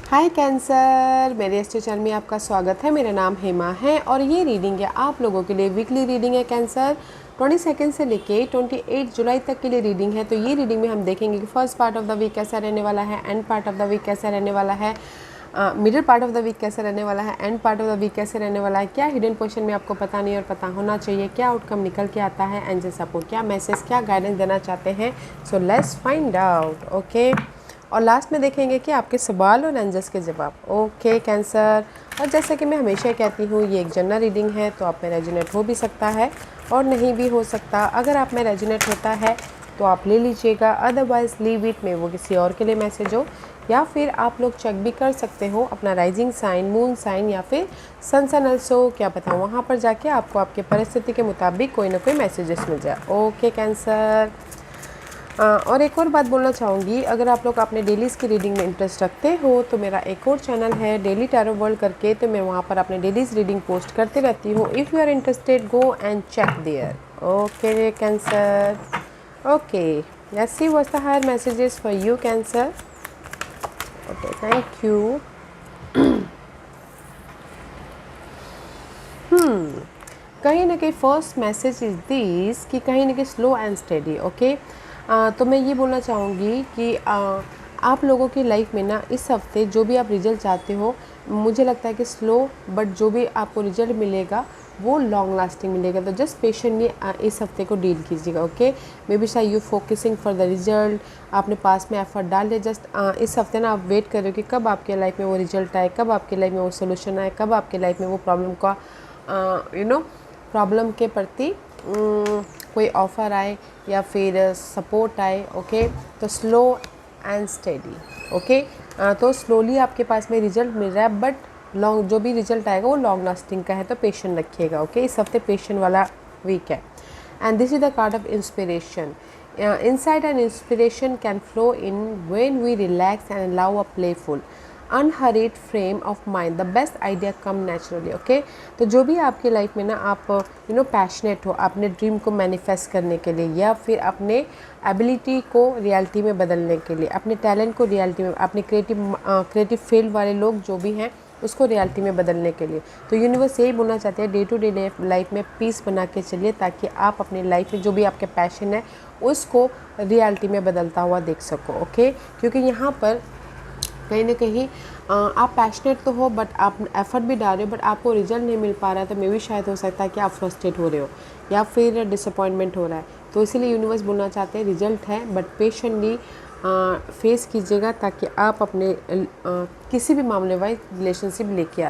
हाय cancer, मेरे इस channel में आपका स्वागत है। मेरा नाम हेमा है और ये रीडिंग है आप लोगों के लिए वीकली रीडिंग है कैंसर। 22 से लेके 28 जुलाई तक के लिए रीडिंग है। तो ये रीडिंग में हम देखेंगे कि first part of the week कैसा रहने वाला है, end part of the week कैसा रहने वाला है, middle part of the week कैसे रहने वाला है, end part of the week कैसे रहने वाला है, क्या हिडन पोर्शन में आपको पता नहीं और पता होना चाहिए, क्या आउटकम निकल के आता है, एंजल्स आपको क्या मैसेज, क्या गाइडेंस देना चाहते हैं। So let's find out. Okay, और लास्ट में देखेंगे कि आपके सवाल और एंजल्स के जवाब। ओके कैंसर, और जैसे कि मैं हमेशा कहती हूँ ये एक जनरल रीडिंग है, तो आप में रेजोनेट हो भी सकता है और नहीं भी हो सकता। अगर आप में रेजोनेट होता है तो आप ले लीजिएगा, अदरवाइज़ लीव इट, में वो किसी और के लिए मैसेज हो। या फिर आप लोग चेक भी कर सकते हो अपना राइजिंग साइन, मून साइन या फिर सन साइन ऑल्सो, क्या पता वहाँ पर जाके आपको आपके परिस्थिति के मुताबिक कोई ना कोई मैसेजेस मिल जाए। ओके कैंसर, और एक और बात बोलना चाहूँगी, अगर आप लोग अपने डेलीज़ की रीडिंग में इंटरेस्ट रखते हो तो मेरा एक और चैनल है डेली टैरो वर्ल्ड करके, तो मैं वहाँ पर अपने डेलीज़ रीडिंग पोस्ट करते रहती हूँ। If you are interested go and check there. Okay Cancer, okay let's see what's the higher messages for you Cancer. Okay thank you. कहीं ना कहीं फर्स्ट मैसेज इज़ दिस कि कहीं ना कहीं स्लो एंड स्टेडी। ओके, तो मैं ये बोलना चाहूँगी कि आप लोगों की लाइफ में ना इस हफ्ते जो भी आप रिजल्ट चाहते हो, मुझे लगता है कि स्लो बट जो भी आपको रिजल्ट मिलेगा वो लॉन्ग लास्टिंग मिलेगा। तो जस्ट पेशेंटली इस हफ्ते को डील कीजिएगा। ओके, मे बी शायद you focusing for the result, आपने पास में एफर्ट डाल दिया, जस्ट इस हफ्ते ना आप वेट करो कि कब आपके लाइफ में वो रिजल्ट आए, कब आपके लाइफ में वो सोल्यूशन आए, कब आपके लाइफ में वो प्रॉब्लम का प्रॉब्लम के प्रति कोई ऑफ़र आए या फिर सपोर्ट आए। ओके, तो स्लो एंड स्टेडी। ओके, तो स्लोली आपके पास में रिजल्ट मिल रहा है, बट लॉन्ग जो भी रिजल्ट आएगा वो लॉन्ग लास्टिंग का है, तो पेशेंट रखिएगा। ओके, इस हफ्ते पेशेंट वाला वीक है। And this is the card of inspiration. Insight and inspiration can flow in when we relax and allow a playful unhurried frame of mind. The best idea come naturally. Okay, तो जो भी आपकी life में ना आप passionate हो अपने dream को मैनिफेस्ट करने के लिए, या फिर अपने एबिलिटी को रियलिटी में बदलने के लिए, अपने टैलेंट को रियलिटी में, अपने क्रिएटिव फील्ड वाले लोग जो भी हैं उसको रियलिटी में बदलने के लिए, तो यूनिवर्स यही बोलना चाहते हैं, डे टू डे लाइफ में पीस बना के चलिए, ताकि आप अपनी लाइफ में जो भी आपके पैशन है उसको रियलिटी में बदलता हुआ देख सको। ओके, क्योंकि यहाँ पर कहीं ना कहीं आप पैशनेट तो हो बट आप एफर्ट भी डाल रहे हो, बट आपको रिजल्ट नहीं मिल पा रहा है, तो मे भी शायद हो सकता है कि आप फ्रस्ट्रेट हो रहे हो या फिर डिसअपॉइंटमेंट हो रहा है। तो इसीलिए यूनिवर्स बोलना चाहते हैं रिजल्ट है बट पेशेंटली फेस कीजिएगा, ताकि आप अपने किसी भी मामले वाइज रिलेशनशिप लेके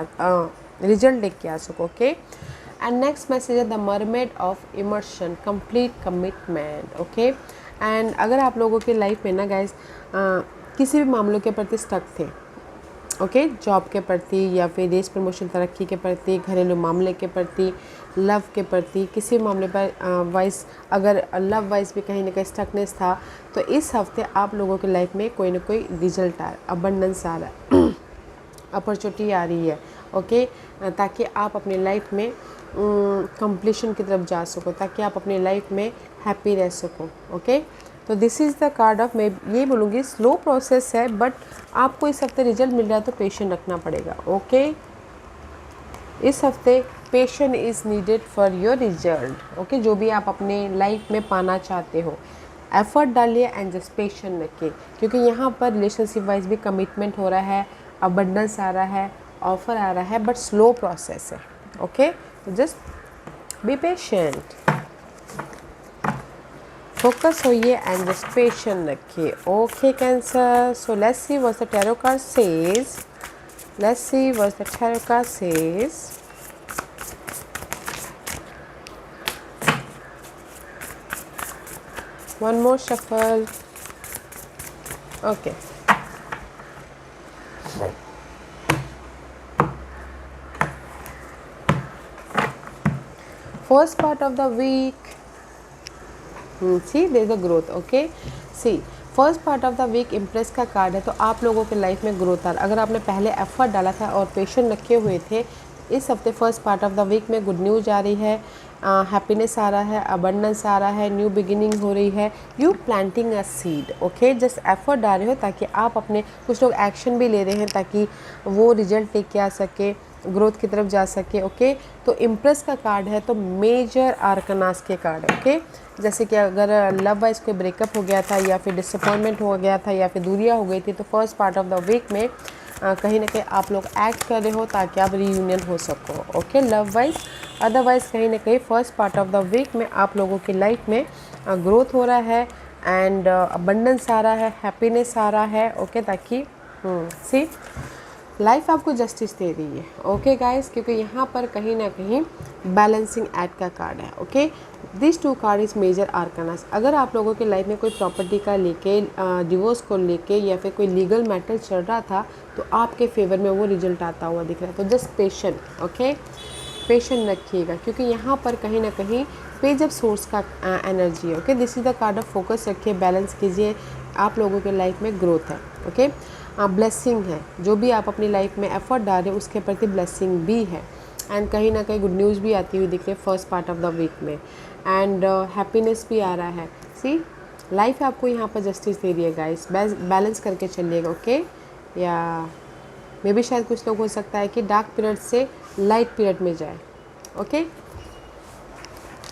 रिजल्ट लेके आ सको। ओके, एंड नेक्स्ट मैसेज है the mermaid of immersion, complete commitment. Okay, and अगर आप लोगों की लाइफ में ना गाइज किसी भी मामलों के प्रति स्टक थे, ओके, जॉब के प्रति या फिर रेस प्रमोशन तरक्की के प्रति, घरेलू मामले के प्रति, लव के प्रति, किसी मामले पर वाइज अगर लव वाइज भी कहीं ना कहीं स्टकनेस था, तो इस हफ्ते आप लोगों की लाइफ में कोई ना कोई रिजल्ट आ रहा है, अबंडेंस आ रहा है, अपॉर्चुनिटी आ रही है। ओके, ताकि आप अपनी लाइफ में कंप्लीशन की तरफ जा सको, ताकि आप अपनी लाइफ में हैप्पी रह सको। ओके, तो this is the card of, मैं ये बोलूँगी स्लो प्रोसेस है बट आपको इस हफ्ते रिजल्ट मिल रहा है, तो पेशेंट रखना पड़ेगा। ओके, इस हफ्ते patient is needed for your result. Okay, जो भी आप अपने लाइफ में पाना चाहते हो एफर्ट डालिए एंड जस्ट पेशेंट रखिए, क्योंकि यहाँ पर रिलेशनशिप वाइज भी कमिटमेंट हो रहा है, अबंडेंस आ रहा है, ऑफर आ रहा है, बट स्लो प्रोसेस है। ओके, तो जस्ट बी पेशेंट, फोकस होइए एंड जस्ट पेशेंट रखिए। Okay cancer, so let's see what the tarot card says, let's see what the tarot card says. One more shuffle. Okay. First part of the week. See, there is a growth. Okay. See, first part of the week Empress का card है, तो आप लोगों के life में growth आ रहा है। अगर आपने पहले एफर्ट डाला था और पेशेंट रखे हुए थे, इस हफ्ते first part of the week में गुड न्यूज़ आ रही है, हैप्पीनेस आ रहा है, अबंडेंस आ रहा है, न्यू बिगिनिंग हो रही है, you planting a seed, okay, just effort डाल रहे हो ताकि आप अपने, कुछ लोग एक्शन भी ले रहे हैं ताकि वो रिजल्ट लेके आ सके, ग्रोथ की तरफ जा सके, ओके। तो इम्प्रेस का कार्ड है, तो मेजर आर्कनास के कार्ड है, ओके। जैसे कि अगर लव वाइज कोई ब्रेकअप हो गया था या फिर डिसअपॉइंटमेंट हो गया था या फिर दूरियां हो गई थी, तो first part of the week में कहीं ना कहीं आप लोग एक्ट कर रहे हो ताकि आप रीयूनियन हो सको, ओके, लव वाइज। अदरवाइज कहीं ना कहीं first part of the week में आप लोगों की लाइफ में ग्रोथ हो रहा है एंड अबंडेंस आ रहा है, हैप्पीनेस आ रहा है, ओके, ताकि सी लाइफ आपको जस्टिस दे रही है, ओके गाइस, क्योंकि यहाँ पर कहीं ना कहीं बैलेंसिंग एक्ट का कार्ड है, okay. This two card is major arcana. अगर आप लोगों की लाइफ में कोई प्रॉपर्टी का लेके, डिवोर्स को लेके या फिर कोई लीगल मैटर चल रहा था, तो आपके फेवर में वो रिजल्ट आता हुआ दिख रहा है। तो जस्ट पेशेंट, ओके, पेशेंट रखिएगा, क्योंकि यहाँ पर कहीं ना कहीं पेज ऑफ सोर्स का एनर्जी है, okay. This is the card of focus रखिए, बैलेंस कीजिए, आप लोगों के लाइफ में ग्रोथ है, ओके। ब्लेसिंग है, जो भी आप अपनी लाइफ में एफर्ट डाल रहे हैं उसके प्रति ब्लेसिंग भी है एंड कहीं ना कहीं गुड न्यूज़ भी आती हुई दिख रही है first part of the week में एंड हैप्पीनेस भी आ रहा है। सी लाइफ आपको यहाँ पर जस्टिस दे रही है गाइस, बैलेंस करके चलिएगा, ओके। या मे भी शायद कुछ लोग हो सकता है कि डार्क पीरियड से लाइट पीरियड में जाए, ओके।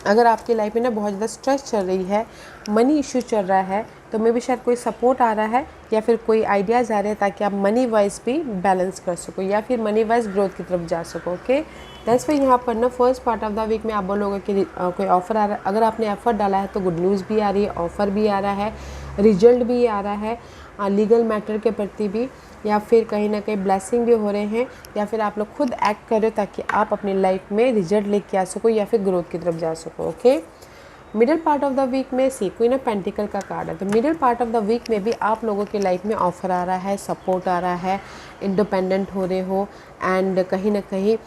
अगर आपकी लाइफ में ना बहुत ज़्यादा स्ट्रेस चल रही है, मनी इश्यू चल रहा है, तो मे भी शायद कोई सपोर्ट आ रहा है या फिर कोई आइडियाज़ आ रहे हैं ताकि आप मनी वाइज भी बैलेंस कर सको या फिर मनी वाइज ग्रोथ की तरफ जा सको, ओके। दैट्स वाई यहाँ पर ना first part of the week में आप बोलोगे कि कोई ऑफ़र आ रहा है, अगर आपने एफर्ट डाला है तो गुड न्यूज़ भी आ रही है, ऑफ़र भी आ रहा है, रिजल्ट भी आ रहा है, लीगल मैटर के प्रति भी, या फिर कहीं ना कहीं ब्लेसिंग भी हो रहे हैं, या फिर आप लोग खुद एक्ट कर रहे हो ताकि आप अपनी लाइफ में रिजल्ट लेके आ सको या फिर ग्रोथ की तरफ जा सको, okay. Middle part of the week में सी क्वीन ऑफ पेंटिकल का कार्ड है, तो middle part of the week में भी आप लोगों की लाइफ में ऑफर आ रहा है, सपोर्ट आ रहा है, इंडिपेंडेंट हो रहे हो एंड कहीं ना कहीं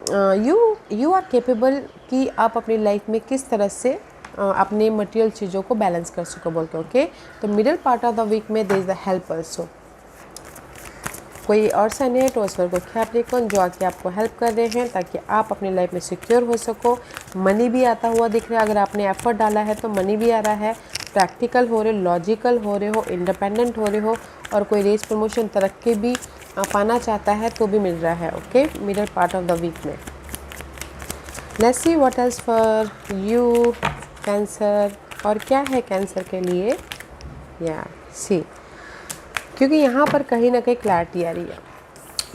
यू आर केपेबल कि आप अपनी लाइफ में किस तरह से अपने मटेरियल चीज़ों को बैलेंस कर सको बोल के, ओके। तो middle part of the week में there is the help also, कोई और सन है ट्रांसफर को कैप्रिकॉर्न जो आके आपको हेल्प कर रहे हैं ताकि आप अपनी लाइफ में सिक्योर हो सको। मनी भी आता हुआ दिख रहा है, अगर आपने एफर्ट डाला है तो मनी भी आ रहा है, प्रैक्टिकल हो रहे, लॉजिकल हो रहे हो, इंडिपेंडेंट हो रहे हो और कोई रेस प्रमोशन तरक्की भी पाना चाहता है तो भी मिल रहा है, okay, middle part of the week में। Let's see what else for you cancer, और क्या है कैंसर के लिए, या सी, क्योंकि यहाँ पर कहीं ना कहीं क्लैरिटी आ रही है।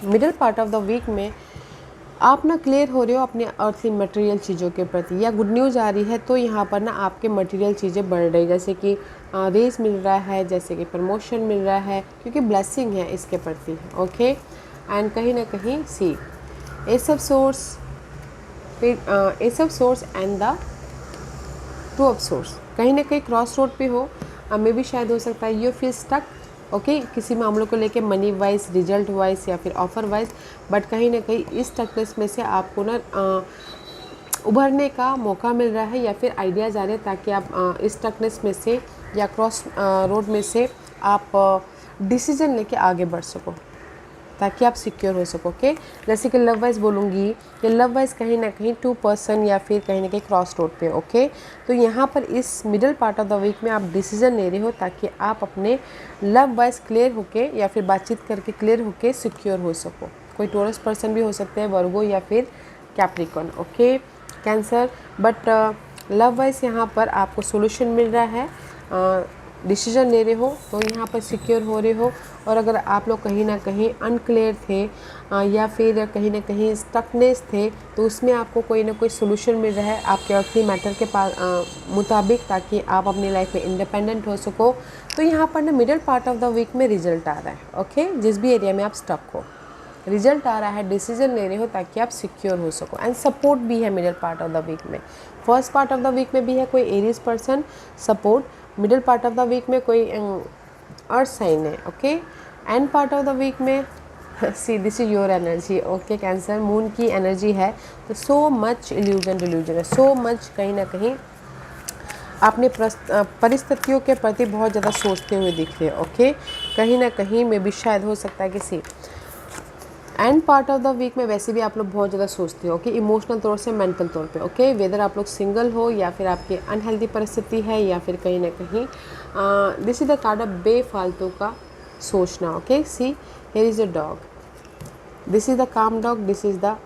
Middle part of the week में आप ना क्लियर हो रहे हो अपने अर्थली मटेरियल चीज़ों के प्रति, या गुड न्यूज़ आ रही है तो यहाँ पर ना आपके मटेरियल चीज़ें बढ़ रही, जैसे कि रेस मिल रहा है, जैसे कि प्रमोशन मिल रहा है, क्योंकि ब्लेसिंग है इसके प्रति, ओके। एंड कहीं ना कहीं see ace of swords and the two of swords, कहीं ना कहीं क्रॉस रोड पे हो, मे भी शायद हो सकता है यू फील स्टक, ओके, किसी मामलों को लेके मनी वाइज, रिजल्ट वाइज या फिर ऑफर वाइज, बट कहीं ना कहीं इस स्टकनेस में से आपको ना उभरने का मौका मिल रहा है या फिर आइडियाज़ आ रहे हैं ताकि आप इस स्टकनेस में से या क्रॉस रोड में से आप डिसीजन लेके आगे बढ़ सको ताकि आप सिक्योर हो सको, ओके। जैसे कि लव वाइज बोलूँगी, ये लव वाइज कहीं ना कहीं 2 पर्सन या फिर कहीं ना कहीं क्रॉस रोड पे, ओके। तो यहाँ पर इस middle part of the week में आप डिसीजन ले रहे हो ताकि आप अपने लव वाइज क्लियर होके या फिर बातचीत करके क्लियर होके सिक्योर हो सको। कोई टोरस पर्सन भी हो सकते हैं, वर्गो या फिर Capricorn, okay, cancer, but love wise यहाँ पर आपको सोल्यूशन मिल रहा है, डिसीजन ले रहे हो तो यहाँ पर सिक्योर हो रहे हो। और अगर आप लोग कहीं ना कहीं अनक्लियर थे या फिर कहीं ना कहीं स्टकनेस थे तो उसमें आपको कोई ना कोई सोल्यूशन मिल रहा है आपके अर्थली मैटर के मुताबिक, ताकि आप अपनी लाइफ में इंडिपेंडेंट हो सको। तो यहाँ पर ना middle part of the week में रिजल्ट आ रहा है, ओके, जिस भी एरिया में आप स्टक हो रिजल्ट आ रहा है, डिसीजन ले रहे हो ताकि आप सिक्योर हो सको। एंड सपोर्ट भी है middle part of the week में, first part of the week में भी है कोई Aries person support, middle part of the week में कोई अर्थ साइन है, okay. End part of the week में see this is your energy, okay Cancer, moon की एनर्जी है, तो सो मच इल्यूजन डिल्यूजन है, सो मच कहीं ना कहीं अपने परिस्थितियों के प्रति बहुत ज़्यादा सोचते हुए दिख रहे हैं, ओके। कहीं ना कहीं में भी शायद हो सकता है कि see end part of the week में वैसे भी आप लोग बहुत ज़्यादा सोचते हो कि इमोशनल तौर से, मेंटल तौर पे, ओके, वेदर आप लोग सिंगल हो या फिर आपकी अनहेल्दी परिस्थिति है या फिर कहीं ना कहीं this is the card of बेफालतू का सोचना। Okay, see here is a dog, this is the calm dog, this is the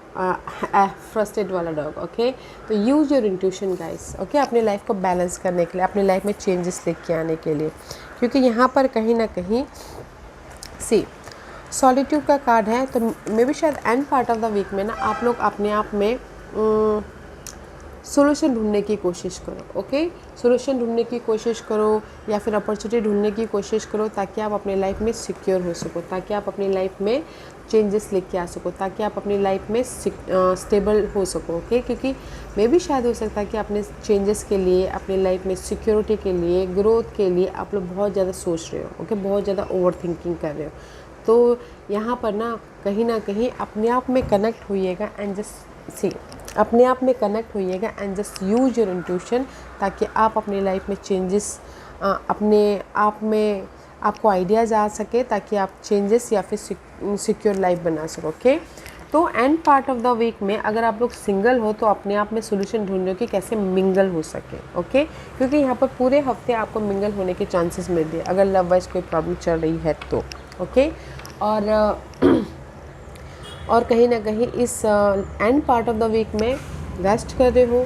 frustrate वाला डॉग। ओके, तो use your intuition guys, okay, अपनी लाइफ को बैलेंस करने के लिए, अपनी लाइफ में चेंजेस लेके आने के लिए, क्योंकि यहाँ पर कहीं ना कहीं सी सॉलिट्यूड का कार्ड है। तो मे भी शायद end part of the week में ना आप लोग अपने आप में सोल्यूशन ढूंढने की कोशिश करो। ओके, सोल्यूशन ढूंढने की कोशिश करो या फिर अपॉर्चुनिटी ढूंढने की कोशिश करो, ताकि आप अपनी लाइफ में सिक्योर हो सको, ताकि आप अपनी लाइफ में चेंजेस लेके आ सको, ताकि आप अपनी लाइफ में स्टेबल हो सको। ओके, क्योंकि मे भी शायद हो सकता है कि अपने चेंजेस के लिए, अपनी लाइफ में सिक्योरिटी के लिए, ग्रोथ के लिए आप लोग बहुत ज़्यादा सोच रहे हो। ओके, बहुत ज़्यादा ओवर थिंकिंग कर रहे हो। तो यहाँ पर ना कहीं अपने आप में कनेक्ट होइएगा एंड जस्ट सी, अपने आप में कनेक्ट होइएगा and just use your intuition, ताकि आप अपनी लाइफ में चेंजेस अपने आप में आपको आइडियाज़ आ सके, ताकि आप चेंजेस या फिर सिक्योर लाइफ बना सको। ओके, तो end part of the week में अगर आप लोग सिंगल हो तो अपने आप में सोल्यूशन ढूंढ रहे हो कि कैसे मिंगल हो सके। ओके, क्योंकि यहाँ पर पूरे हफ्ते आपको मिंगल होने के चांसेस मिल रहे हैं अगर लव वाइज कोई प्रॉब्लम चल रही है तो। ओके, और कहीं ना कहीं इस end part of the week में रेस्ट कर रहे हो,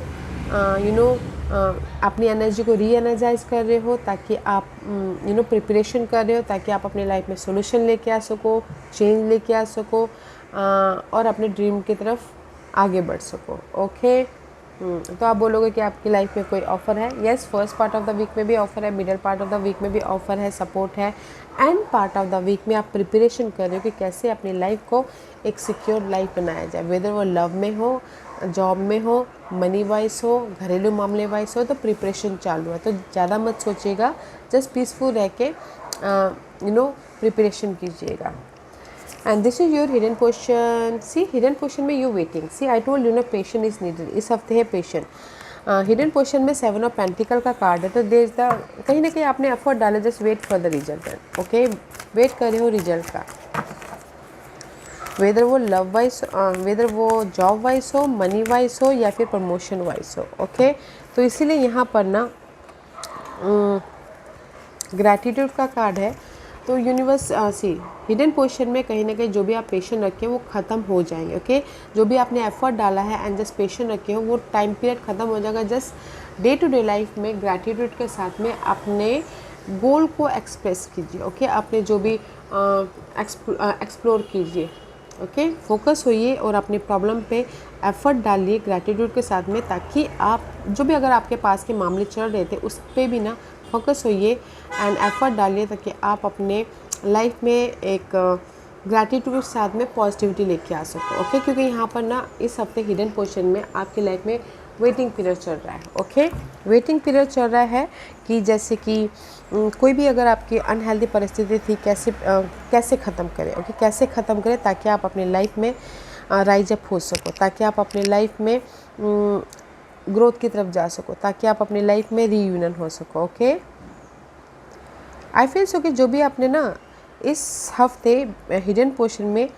अपनी एनर्जी को री एनर्जाइज कर रहे हो, ताकि आप प्रिपरेशन कर रहे हो, ताकि आप अपनी लाइफ में सोल्यूशन लेके आ सको, चेंज लेके आ सको, और अपने ड्रीम की तरफ आगे बढ़ सको। ओके, तो आप बोलोगे कि आपकी लाइफ में कोई ऑफ़र है। Yes, first part of the week में भी ऑफ़र है, middle part of the week में भी ऑफ़र है, सपोर्ट है। End part of the week में आप प्रिपरेशन कर रहे हो कि कैसे अपनी लाइफ को एक सिक्योर लाइफ बनाया जाए, वेदर वो लव में हो, जॉब में हो, मनी वाइज हो, घरेलू मामले वाइज हो, तो प्रिपरेशन चालू है। तो ज़्यादा मत सोचिएगा, जस्ट पीसफुल रह के प्रिपरेशन कीजिएगा। And this is your hidden portion. See, hidden portion में you waiting. See, I told you ना patient is needed. इस हफ्ते है patient। हिडन पोर्शन में 7 ऑफ पेंटिकल का कार्ड है। तो देर द कहीं ना कहीं आपने एफर्ट डाले, just wait for the result. Okay, wait कर रहे हो रिजल्ट का, वेदर वो लव वाइज, वेदर वो जॉब वाइज हो, मनी वाइज हो या फिर प्रमोशन वाइज हो। ओके, तो इसीलिए यहाँ पर ना ग्रैटिट्यूड का कार्ड है। तो यूनिवर्स सी हिडन पोजीशन में कहीं ना कहीं जो भी आप पेशेंट रखे वो ख़त्म हो जाएंगे। ओके, जो भी आपने एफर्ट डाला है एंड जस्ट पेशेंट रखे हो वो टाइम पीरियड ख़त्म हो जाएगा। Just day to day life में ग्रैटिट्यूड के साथ में अपने गोल को एक्सप्रेस कीजिए। ओके, आपने जो भी एक्सप्लोर कीजिए। ओके, फोकस होइए और अपनी प्रॉब्लम पे एफर्ट डालिए ग्रैटिट्यूड के साथ में, ताकि आप जो भी अगर आपके पास के मामले चल रहे थे उस पर भी ना फोकस होइए एंड एफर्ट डालिए, ताकि आप अपने लाइफ में एक ग्रैटिट्यूड के साथ में पॉजिटिविटी लेके आ सको। ओके, क्योंकि यहाँ पर ना इस हफ्ते हिडन पोजीशन में आपकी लाइफ में वेटिंग पीरियड चल रहा है। ओके, वेटिंग पीरियड चल रहा है कि जैसे कि कोई भी अगर आपकी अनहेल्दी परिस्थिति थी कैसे ख़त्म करें। ओके, कैसे ख़त्म करें ताकि आप अपनी लाइफ में राइज अप हो सको, ताकि आप अपनी लाइफ में ग्रोथ की तरफ जा सको, ताकि आप अपनी लाइफ में रीयूनियन हो सको। ओके, आई फील सो कि जो भी आपने ना इस हफ्ते हिडन पोजीशन में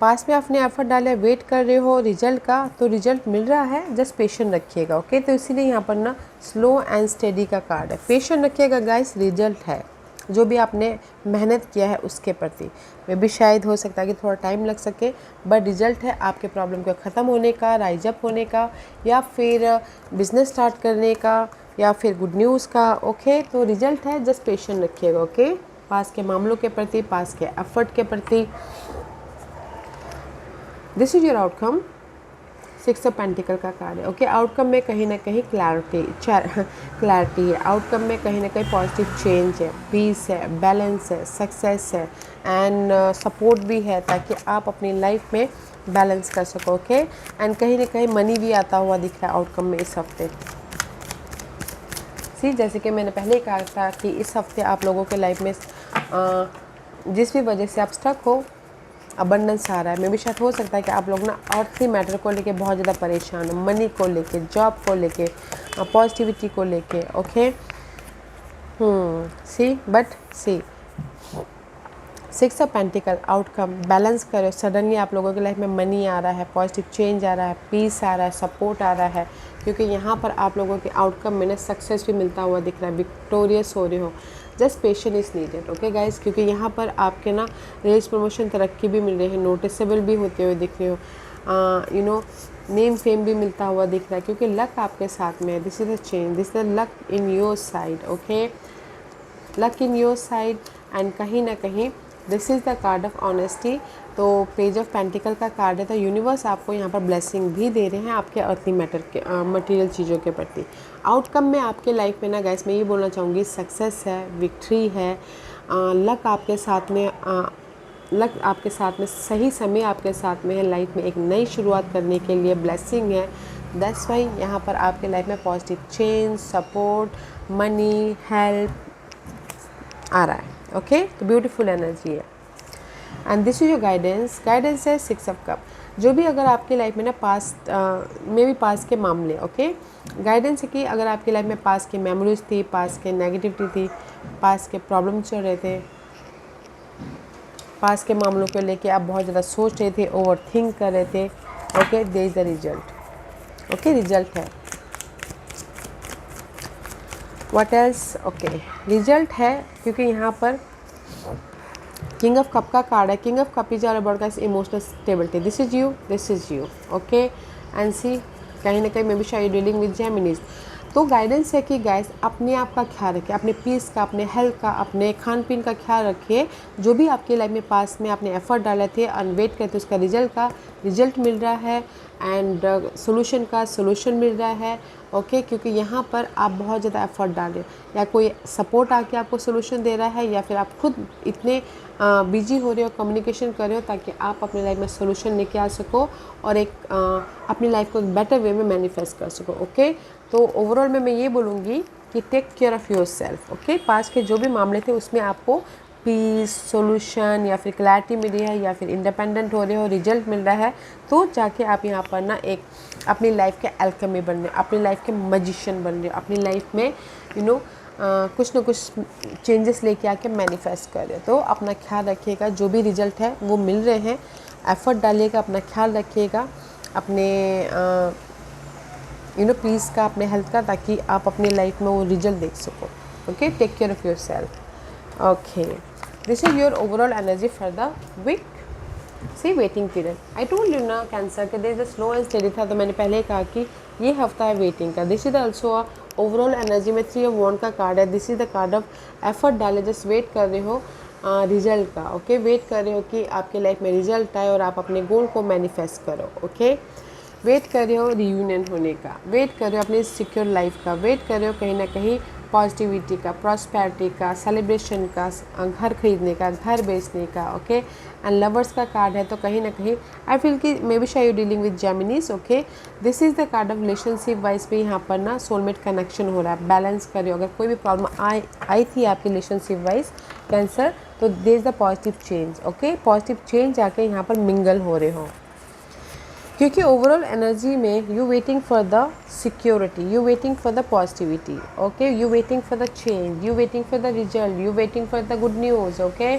पास में आपने एफर्ट डाले, वेट कर रहे हो रिजल्ट का, तो रिजल्ट मिल रहा है, जस्ट पेशेंट रखिएगा। ओके, तो इसीलिए यहाँ पर ना स्लो एंड स्टेडी का कार्ड है। पेशेंट रखिएगा गाइस, रिजल्ट है जो भी आपने मेहनत किया है उसके प्रति। मे भी शायद हो सकता है कि थोड़ा टाइम लग सके, बट रिजल्ट है आपके प्रॉब्लम को ख़त्म होने का, राइज अप होने का, या फिर बिजनेस स्टार्ट करने का, या फिर गुड न्यूज़ का। ओके, तो रिजल्ट है, जस्ट पेशेंट रखिएगा। ओके, पास के मामलों के प्रति, पास के एफर्ट के प्रति। This is your outcome. 6 of pentacle का कार्ड है। ओके, आउटकम में कहीं ना कहीं क्लैरिटी है, आउटकम में कहीं ना कहीं पॉजिटिव चेंज है, पीस है, बैलेंस है, सक्सेस है एंड सपोर्ट भी है, ताकि आप अपनी लाइफ में बैलेंस कर सको। ओके, एंड कहीं ना कहीं मनी भी आता हुआ दिख रहा है आउटकम में इस हफ्ते। सी, जैसे कि मैंने पहले ही कहा था कि इस हफ्ते आप लोगों के लाइफ में जिस भी वजह से आप स्टक हो, अबंडेंस आ रहा है। मे भी शायद हो सकता है कि आप लोग ना अर्थली मैटर को लेके बहुत ज़्यादा परेशान हो, मनी को लेके, जॉब को लेके, पॉजिटिविटी को लेके। Okay, see but see 6 of pentacle outcome balance करो। सडनली आप लोगों की लाइफ में मनी आ रहा है, पॉजिटिव चेंज आ रहा है, पीस आ रहा है, सपोर्ट आ रहा है, क्योंकि यहाँ पर आप लोगों के आउटकम में ना सक्सेस भी मिलता हुआ दिख रहा है, विक्टोरियस हो रहे हो। Just patience is needed, okay guys, क्योंकि यहाँ पर आपके ना रेज प्रमोशन तरक्की भी मिल रही है, नोटिसेबल भी होते हुए दिख रहे हो, यू नो नेम फेम भी मिलता हुआ दिख रहा है, क्योंकि लक आपके साथ में है। This is the change, this is the luck in your side, okay, luck in your side. And कहीं ना कहीं this is the card of honesty. तो पेज ऑफ पेंटिकल का कार्ड है, तो यूनिवर्स आपको यहाँ पर ब्लेसिंग भी दे रहे हैं आपके अर्थली मैटर के मटेरियल चीज़ों के प्रति। आउटकम में आपके लाइफ में ना गाइस मैं ये बोलना चाहूँगी, सक्सेस है, विक्ट्री है, लक आपके साथ में, लक आपके साथ में, सही समय आपके साथ में है, लाइफ में एक नई शुरुआत करने के लिए ब्लेसिंग है। दैट्स वाई यहाँ पर आपके लाइफ में positive change, support, money, help आ रहा है, ओके। तो ब्यूटीफुल एनर्जी है। And this is your guidance. Guidance है 6 ऑफ कप। जो भी अगर आपकी लाइफ में ना पास्ट में भी पास के मामले, ओके, गाइडेंस है कि अगर आपकी लाइफ में पास की मेमोरीज थी, पास के नेगेटिविटी थी, पास के प्रॉब्लम चल रहे थे, पास के मामलों को लेके आप बहुत ज़्यादा सोच रहे थे, ओवर थिंक कर रहे थे, okay, there is the result, okay, result है। व्हाट एल्स, ओके, रिजल्ट है, क्योंकि यहाँ पर किंग ऑफ कप का कार्ड है। King of cup is all about emotional stability. This is you, this is you, okay. And see कहीं ना कहीं मे बी शायद डीलिंग विद जेमिनीज। तो गाइडेंस है कि गाइस अपने आप का ख्याल रखिए, अपने पीस का, अपने हेल्थ का, अपने खान पीन का ख्याल रखिए। जो भी आपकी लाइफ में पास में आपने एफर्ट डाले थे और वेट करते उसका रिजल्ट मिल रहा है, एंड सोल्यूशन का सोल्यूशन मिल रहा है, ओके, क्योंकि यहाँ पर आप बहुत ज़्यादा एफर्ट डाल रहे हो, या कोई सपोर्ट आके आपको सोल्यूशन दे रहा है, या फिर आप खुद इतने बिजी हो रहे हो, कम्युनिकेशन कर रहे हो, ताकि आप अपनी लाइफ में सोल्यूशन लेके आ सको और एक अपनी लाइफ को एक बेटर वे में मैनिफेस्ट कर सको, ओके। तो ओवरऑल में मैं ये बोलूँगी कि take care of yourself, okay. पास के जो भी मामले थे उसमें आपको पीस, सोल्यूशन या फिर क्लैरिटी मिली है, या फिर इंडिपेंडेंट हो रहे हो, रिजल्ट मिल रहा है, तो जाके आप यहाँ पर ना एक अपनी लाइफ के अल्केमी बन रहे हो, अपनी लाइफ के मैजिशियन बन रहे हो, अपनी लाइफ में कुछ ना कुछ चेंजेस लेके आके मैनिफेस्ट कर रहे हो। तो अपना ख्याल रखिएगा, जो भी रिजल्ट है वो मिल रहे हैं, एफर्ट डालिएगा, अपना ख्याल रखिएगा, अपने पीस का, अपने हेल्थ का, ताकि आप अपनी लाइफ में वो रिजल्ट देख सको, okay. Take care of yourself, okay. This is your overall energy for the week. See waiting period, I told you ना कैंसर के there is the slow and steady था, तो मैंने पहले ही कहा कि ये हफ्ता है वेटिंग का। This is also a overall energy में 3 ऑफ वॉन्ड का कार्ड है। This is the card of effort डाले, जस्ट वेट कर रहे हो रिजल्ट का, ओके। वेट कर रहे हो कि आपके लाइफ में रिजल्ट आए और आप अपने गोल को मैनिफेस्ट करो, ओके। वेट कर रहे हो रियूनियन होने का, वेट कर रहे हो अपनी सिक्योर लाइफ का, वेट कर रहे हो कहीं ना कहीं पॉजिटिविटी का, प्रॉस्पेरिटी का, सेलिब्रेशन का, घर खरीदने का, घर बेचने का, ओके। एंड लवर्स का कार्ड है, तो कहीं ना कहीं आई फील कि मे बी शायद you dealing with Geminis, okay. This is the card of relationship wise पे यहाँ पर ना सोलमेट कनेक्शन हो रहा है, बैलेंस कर रहे हो। अगर कोई भी प्रॉब्लम आई थी आपकी रिलेशनशिप वाइज कैंसर, तो there is the positive change, okay. Positive change आके यहाँ पर मिंगल हो रहे हो, क्योंकि ओवरऑल एनर्जी में you waiting for the security, you waiting for the positivity, okay, you waiting for the change, you waiting for the result, you waiting for the good news, okay.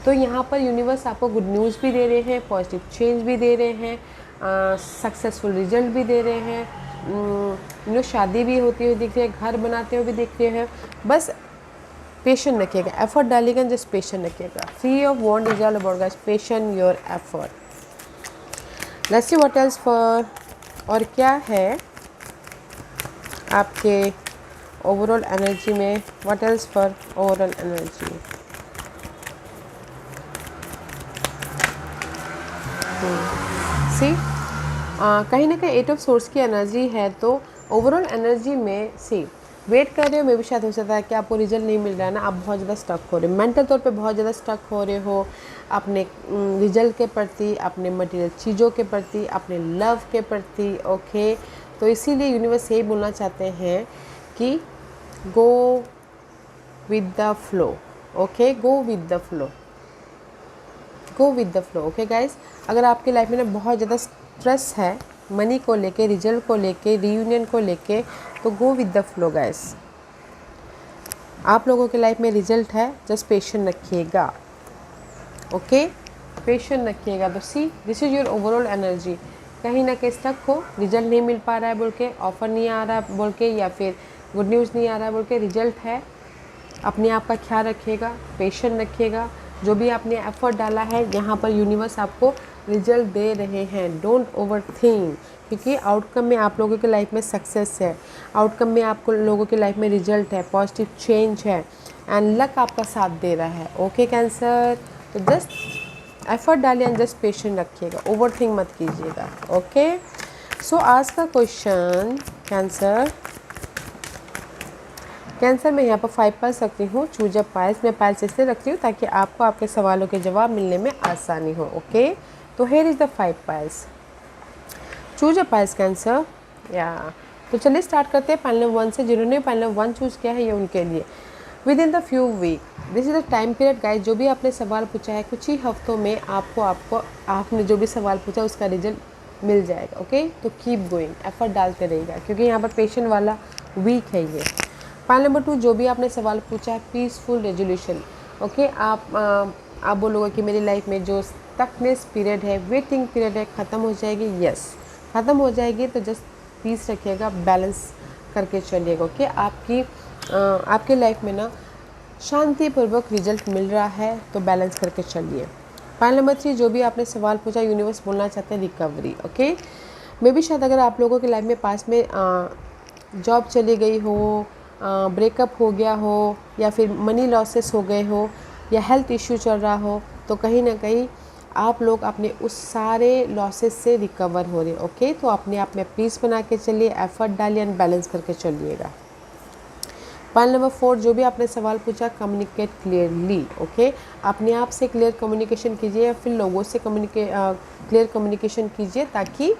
तो यहाँ पर universe आपको good news भी दे रहे हैं, positive change भी दे रहे हैं, सक्सेसफुल रिजल्ट भी दे रहे हैं, शादी भी होती हुई दिख रही है, घर बनाते हुए भी दिख रहे हैं। बस पेशेंट रखिएगा, एफर्ट डालिएगा, जस्ट पेशेंट रखिएगा। 3 of wand is all about guys patient your effort. Let's see what else for, और क्या है आपके ओवरऑल एनर्जी में, what else for overall energy. See कहीं ना कहीं 8 ऑफ सोर्स की एनर्जी है, तो ओवरऑल एनर्जी में सी वेट कर रहे हो, मे भी शायद हो सकता है कि आपको रिजल्ट नहीं मिल रहा है ना, आप बहुत ज़्यादा स्टक हो रहे हो, मेंटल तौर पे बहुत ज़्यादा स्टक हो रहे हो अपने रिजल्ट के प्रति, अपने मटेरियल चीज़ों के प्रति, अपने लव के प्रति, ओके। तो इसीलिए यूनिवर्स यही बोलना चाहते हैं कि go with the flow, okay, go with the flow, go with the flow, okay guys. अगर आपकी लाइफ में ना बहुत ज़्यादा स्ट्रेस है मनी को लेके, रिजल्ट को लेके, रीयूनियन को लेके, तो go with the flow guys. आप लोगों के लाइफ में रिजल्ट है, जस्ट पेशेंट रखिएगा, ओके, पेशेंट रखिएगा। तो see this is your overall energy. कहीं ना कहीं स्टक हो, रिजल्ट नहीं मिल पा रहा है बोल के, ऑफ़र नहीं आ रहा है बोल के, या फिर गुड न्यूज़ नहीं आ रहा है बोल के, रिजल्ट है। अपने आप का ख्याल रखिएगा, पेशेंट रखिएगा। जो भी आपने एफर्ट डाला है, यहाँ पर यूनिवर्स आपको रिजल्ट दे रहे हैं। डोंट ओवर थिंक, क्योंकि आउटकम में आप लोगों की लाइफ में सक्सेस है, आउटकम में आपको लोगों की लाइफ में रिजल्ट है, पॉजिटिव चेंज है, एंड लक आपका साथ दे रहा है। ओके कैंसर, तो जस्ट एफर्ट डालिए एंड जस्ट पेशेंट रखिएगा, ओवर थिंक मत कीजिएगा। ओके, सो आज का क्वेश्चन कैंसर मैं यहाँ पर 5 पाइल्स रखती हूँ। चूज अ पाइल्स, मैं पाइल्स इसलिए रखती हूँ ताकि आपको आपके सवालों के जवाब मिलने में आसानी हो। ओके, तो here is the 5 piles. Choose a piles cancer, या तो चलिए स्टार्ट करते हैं पाइल नंबर 1 से। जिन्होंने पाइल नंबर 1 चूज़ किया है ये उनके लिए within the few week, this is the time period guys. जो भी आपने सवाल पूछा है, कुछ ही हफ्तों में आपने जो भी सवाल पूछा उसका रिजल्ट मिल जाएगा। ओके, तो कीप गोइंग, एफर्ट डालते रहेगा, क्योंकि यहाँ पर पेशेंट वाला वीक है ये। पाइल नंबर 2, जो भी आपने सवाल पूछा है, पीसफुल रेजोल्यूशन। ओके, आप बोलोगे कि मेरी लाइफ में जो स्टकनेस पीरियड है, वेटिंग पीरियड है, ख़त्म हो जाएगी। यस, ख़त्म हो जाएगी, तो जस्ट पीस रखिएगा, बैलेंस करके चलिएगा। ओके, आपके लाइफ में ना शांतिपूर्वक रिजल्ट मिल रहा है, तो बैलेंस करके चलिए। पाइल नंबर 3, जो भी आपने सवाल पूछा, यूनिवर्स बोलना चाहते हैं रिकवरी। ओके, मे भी शायद अगर आप लोगों की लाइफ में पास में जॉब चली गई हो, ब्रेकअप हो गया हो, या फिर मनी लॉसेस हो गए हो, या हेल्थ इश्यू चल रहा हो, तो कहीं ना कहीं आप लोग अपने उस सारे लॉसेस से रिकवर हो रहे। ओके, तो अपने आप में पीस बना के चलिए, एफर्ट डालिए एंड बैलेंस करके चलिएगा। पाइल नंबर 4, जो भी आपने सवाल पूछा, कम्युनिकेट क्लियरली। ओके, अपने आप से क्लियर कम्युनिकेशन कीजिए, या फिर लोगों से क्लियर कम्युनिकेशन कीजिए, ताकि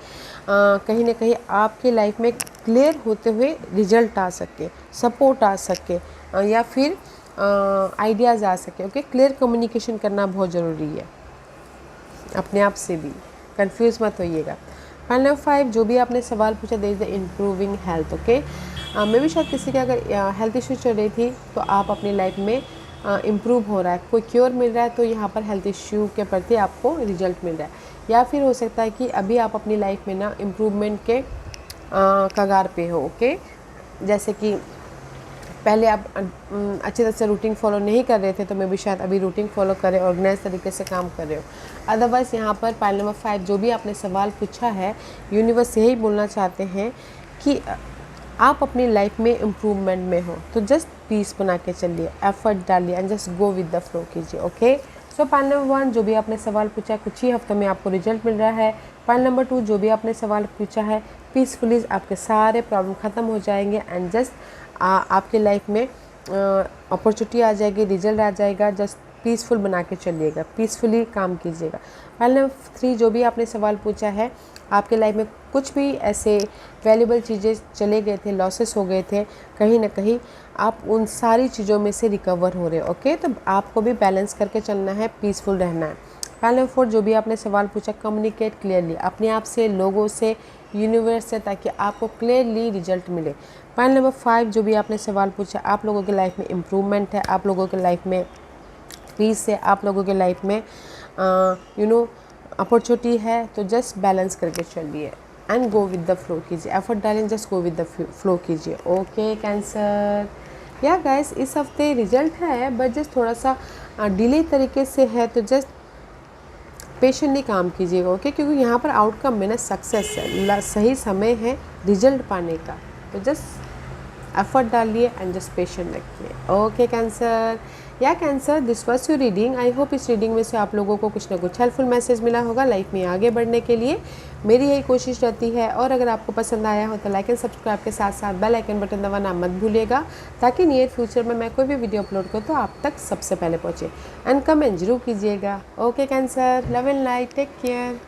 कहीं ना कहीं आपकी लाइफ में क्लियर होते हुए रिजल्ट आ सके, सपोर्ट आ सके, या फिर आइडियाज़ आ सके। ओके, क्लियर कम्युनिकेशन करना बहुत ज़रूरी है, अपने आप से भी कंफ्यूज मत होइएगा। पाइल नंबर 5, जो भी आपने सवाल पूछा, there is the improving health. Okay, may भी शायद किसी का अगर हेल्थ इश्यू चल रही थी, तो आप अपनी लाइफ में इम्प्रूव हो रहा है, कोई क्योर मिल रहा है, तो यहाँ पर हेल्थ इश्यू के प्रति आपको रिजल्ट मिल रहा है। या फिर हो सकता है कि अभी आप अपनी लाइफ में ना इम्प्रूवमेंट के कगार पे हो। ओके, जैसे कि पहले आप अच्छी तरह से रूटीन फॉलो नहीं कर रहे थे, तो मैं भी शायद अभी रूटीन फॉलो करें, ऑर्गेनाइज तरीके से काम कर रहे हो। अदरवाइज़ यहाँ पर पाइल नंबर 5, जो भी आपने सवाल पूछा है, यूनिवर्स यही बोलना चाहते हैं कि आप अपनी लाइफ में इम्प्रूवमेंट में हो, तो जस्ट पीस बना के चलिए, एफर्ट डालिए and just go with the flow कीजिए। ओके, सो पाइल नंबर 1, जो भी आपने सवाल पूछा, कुछ ही हफ्तों में आपको रिजल्ट मिल रहा है। पाइल नंबर 2, जो भी आपने सवाल पूछा है, पीसफुली आपके सारे प्रॉब्लम ख़त्म हो जाएंगे, एंड जस्ट आपके लाइफ में अपॉर्चुनिटी आ जाएगी, रिजल्ट आ जाएगा। जस्ट पीसफुल बना के चलिएगा, पीसफुली काम कीजिएगा। पाइल नंबर 3, जो भी आपने सवाल पूछा है, आपके लाइफ में कुछ भी ऐसे वैल्यूबल चीज़ें चले गए थे, लॉसेस हो गए थे, कहीं ना कहीं आप उन सारी चीज़ों में से रिकवर हो रहे हो। ओके, तो आपको भी बैलेंस करके चलना है, पीसफुल रहना है। पाइल नंबर 4, जो भी आपने सवाल पूछा, कम्युनिकेट क्लियरली, अपने आप से, लोगों से, यूनिवर्स से, ताकि आपको क्लियरली रिजल्ट मिले। पाइल नंबर 5, जो भी आपने सवाल पूछा, आप लोगों की लाइफ में इम्प्रूवमेंट है, आप लोगों की लाइफ में पीस है, आप लोगों की लाइफ में अपॉर्चुनिटी है, तो जस्ट बैलेंस करके चलिए and go with the flow कीजिए, एफर्ट डालें, just go with the flow कीजिए। ओके कैंसर, या गाइस इस हफ्ते रिजल्ट है, बट जस्ट थोड़ा सा डिले तरीके से है, तो जस्ट पेशेंटली काम कीजिएगा। ओके, क्योंकि यहाँ पर आउटकम में ना सक्सेस है, सही समय है रिजल्ट पाने का, तो जस्ट एफर्ट डालिए एंड जस्ट पेशेंट रखिए। ओके कैंसर, या cancer, this was your reading. I hope इस रीडिंग में से आप लोगों को कुछ ना कुछ हेल्पफुल मैसेज मिला होगा लाइफ में आगे बढ़ने के लिए। मेरी यही कोशिश रहती है, और अगर आपको पसंद आया हो तो लाइक एंड सब्सक्राइब के साथ साथ बेल आइकन बटन दबाना मत भूलिएगा, ताकि नियर फ्यूचर में मैं कोई भी वीडियो अपलोड करूँ तो आप तक सबसे पहले पहुँचे। एंड कमेंट जरूर कीजिएगा। Okay Cancer, love and light, take care.